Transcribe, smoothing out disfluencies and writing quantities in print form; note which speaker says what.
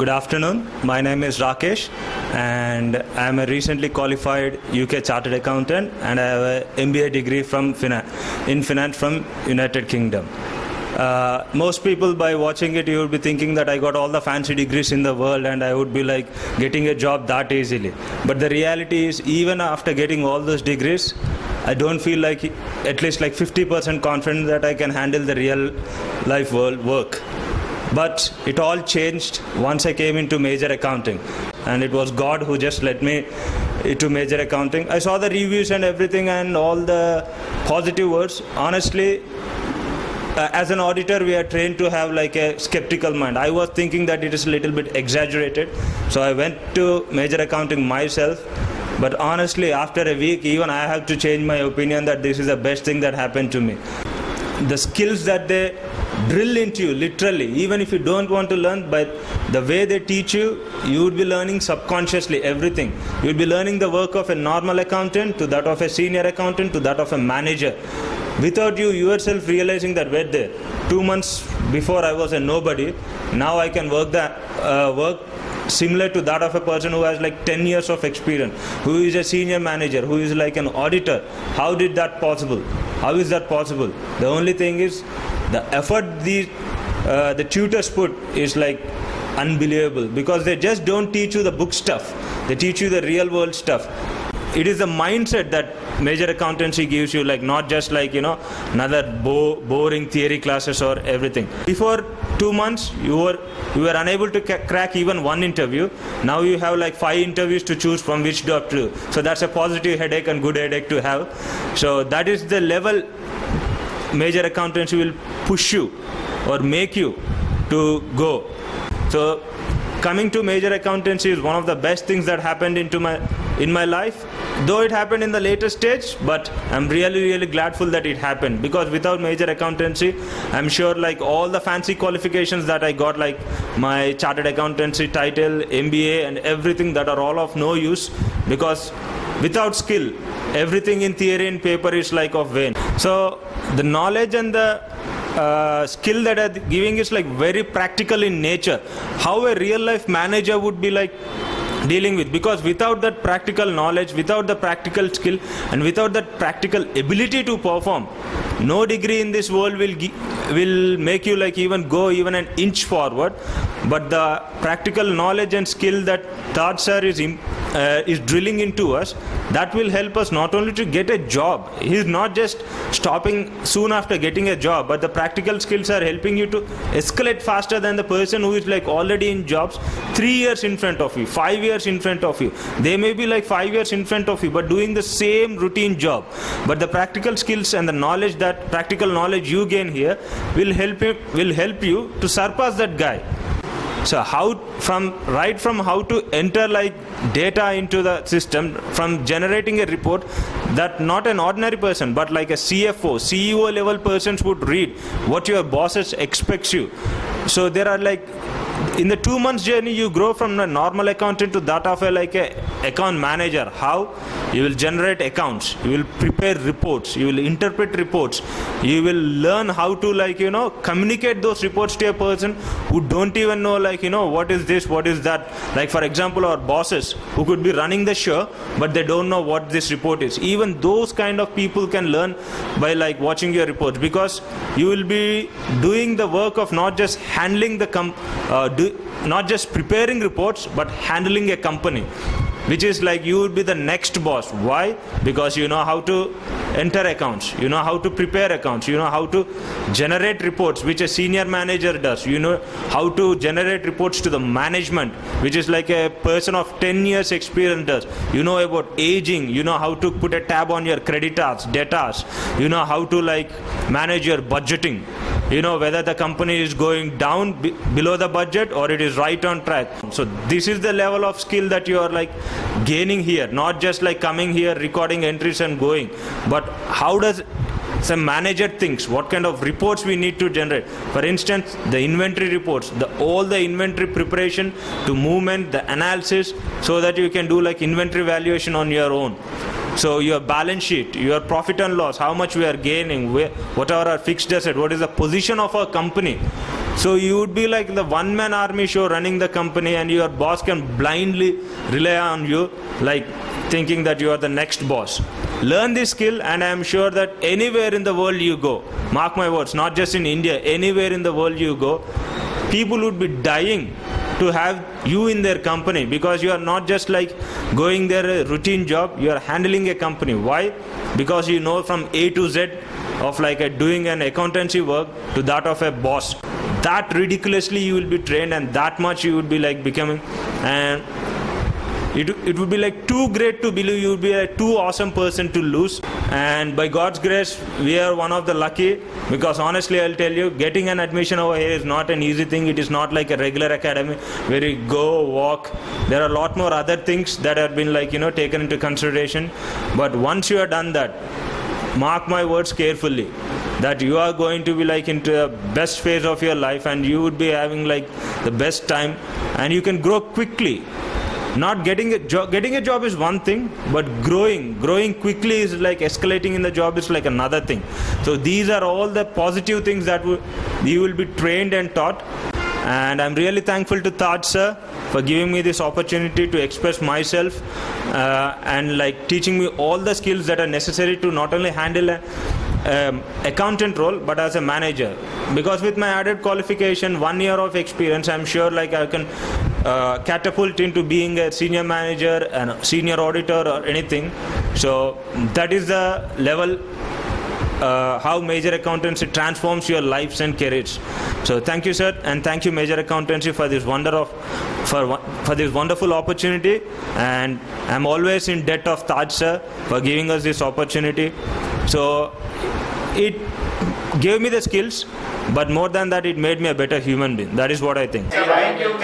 Speaker 1: Good afternoon. My name is Rakesh and I am a recently qualified UK Chartered Accountant and I have an MBA degree in finance from United Kingdom. Most people, by watching it, you would be thinking that I got all the fancy degrees in the world and I would be like getting a job that easily. But the reality is, even after getting all those degrees, I don't feel like at least like 50% confident that I can handle the real life work. But it all changed once I came into major accounting, and it was God who just led me into major accounting. I saw the reviews and everything and all the positive words. Honestly, as an auditor, we are trained to have like a skeptical mind. I was thinking that it is a little bit exaggerated, so I went to major accounting myself. But honestly, after a week, even I have to change my opinion that this is the best thing that happened to me. The skills that they drill into you, literally, even if you don't want to learn, but the way they teach you, you would be learning subconsciously everything. You would be learning the work of a normal accountant to that of a senior accountant to that of a manager, without you yourself realizing that, wait there, 2 months before I was a nobody, now I can work similar to that of a person who has like 10 years of experience, who is a senior manager, who is like an auditor. How did that possible? How is that possible? The only thing is the effort the tutors put is like unbelievable, because they just don't teach you the book stuff, they teach you the real world stuff. It is the mindset that major accountancy gives you, like not just like another boring theory classes or everything. Before 2 months you were unable to crack even one interview. Now you have like 5 interviews to choose from which job to do. So that's a positive headache and good headache to have. So that is the level major accountancy will push you or make you to go. So coming to major accountancy is one of the best things that happened in my life, though it happened in the later stage, but I'm really gladful that it happened, because without major accountancy, I'm sure like all the fancy qualifications that I got, like my chartered accountancy title, MBA and everything, that are all of no use, because without skill, everything in theory and paper is like of vain. So the knowledge and the skill that are giving is like very practical in nature, how a real life manager would be like dealing with, because without that practical knowledge, without the practical skill and without that practical ability to perform, no degree in this world will make you like even go even an inch forward. But the practical knowledge and skill that Taj Sir is drilling into us, that will help us not only to get a job. He is not just stopping soon after getting a job, but the practical skills are helping you to escalate faster than the person who is like already in jobs 3 years in front of you, 5 years in front of you. They may be like 5 years in front of you, but doing the same routine job. But the practical skills and the knowledge, that practical knowledge you gain here, will help you to surpass that guy. So from how to enter like data into the system, from generating a report that not an ordinary person but like a CFO, CEO level persons would read, what your bosses expects you. So there are like, in the 2 months journey, you grow from a normal accountant to that of a account manager. How? You will generate accounts, you will prepare reports, you will interpret reports, you will learn how to communicate those reports to a person who don't even know what is this, what is that. Like for example, our bosses who could be running the show, but they don't know what this report is. Even those kind of people can learn by like watching your reports, because you will be doing the work of not just handling not just preparing reports, but handling a company, which is like you would be the next boss. Why? Because you know how to enter accounts, you know how to prepare accounts, you know how to generate reports, which a senior manager does. You know how to generate reports to the management, which is like a person of 10 years experience does. You know about aging, you know how to put a tab on your creditors, debtors, you know how to like manage your budgeting, you know whether the company is going down below the budget or it is right on track. So this is the level of skill that you are like gaining here, not just like coming here, recording entries and going, but how does some manager thinks, what kind of reports we need to generate. For instance, the inventory reports, all the inventory preparation to movement, the analysis, so that you can do like inventory valuation on your own. So your balance sheet, your profit and loss, how much we are gaining, what are our fixed asset, what is the position of our company. So you would be like the one-man army show running the company, and your boss can blindly rely on you, like thinking that you are the next boss. Learn this skill, and I am sure that anywhere in the world you go, mark my words, not just in India, anywhere in the world you go, people would be dying to have you in their company, because you are not just like going there a routine job, you are handling a company. Why? Because you know from A to Z of like doing an accountancy work to that of a boss. That ridiculously you will be trained, and that much you would be like becoming, and it would be like too great to believe. You would be a too awesome person to lose. And by God's grace, we are one of the lucky, because honestly I'll tell you, getting an admission over here is not an easy thing. It is not like a regular academy where you go, walk. There are a lot more other things that have been like, taken into consideration. But once you have done that, mark my words carefully, that you are going to be like into the best phase of your life, and you would be having like the best time, and you can grow quickly. Not getting a job is one thing, but growing quickly is like escalating in the job is like another thing. So these are all the positive things that you will be trained and taught. And I'm really thankful to Taj Sir for giving me this opportunity to express myself, and like teaching me all the skills that are necessary to not only handle an accountant role, but as a manager. Because with my added qualification, 1 year of experience, I'm sure like I can catapult into being a senior manager and a senior auditor or anything. So that is the level how major accountancy transforms your lives and careers. So thank you, sir, and thank you major accountancy for this for this wonderful opportunity. And I'm always in debt of Taj sir for giving us this opportunity. So it gave me the skills, but more than that, it made me a better human being. That is what I think.
Speaker 2: Thank you,